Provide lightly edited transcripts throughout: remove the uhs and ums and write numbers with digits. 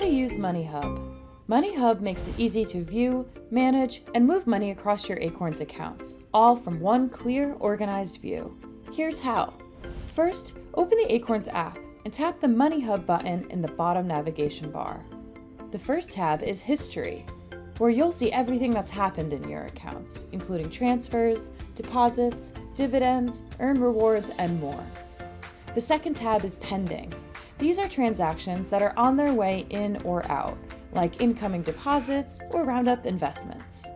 to use MoneyHub. MoneyHub makes it easy to view, manage, and move money across your Acorns accounts, all from one clear, organized view. Here's how. First, open the Acorns app and tap the MoneyHub button in the bottom navigation bar. The first tab is History, where you'll see everything that's happened in your accounts, including transfers, deposits, dividends, earned rewards, and more. The second tab is Pending. These are transactions that are on their way in or out, like incoming deposits or roundup investments.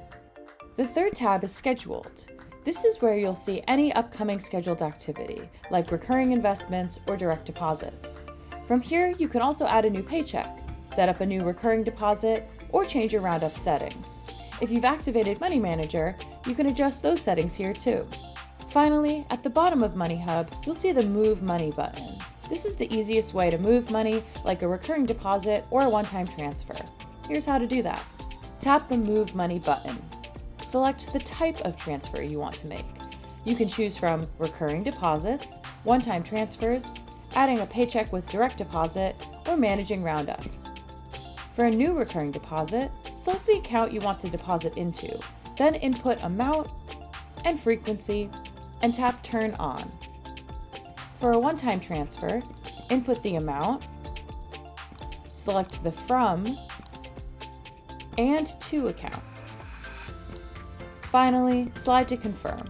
The third tab is Scheduled. This is where you'll see any upcoming scheduled activity, like recurring investments or direct deposits. From here, you can also add a new paycheck, set up a new recurring deposit, or change your roundup settings. If you've activated Money Manager, you can adjust those settings here too. Finally, at the bottom of MoneyHub, you'll see the Move Money button. This is the easiest way to move money, like a recurring deposit or a one-time transfer. Here's how to do that. Tap the Move Money button. Select the type of transfer you want to make. You can choose from recurring deposits, one-time transfers, adding a paycheck with direct deposit, or managing roundups. For a new recurring deposit, select the account you want to deposit into, then input amount and frequency, and tap Turn On. For a one-time transfer, input the amount, select the From and To accounts. Finally, slide to Confirm.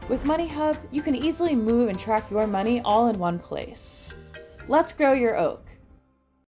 With MoneyHub, you can easily move and track your money all in one place. Let's grow your oak.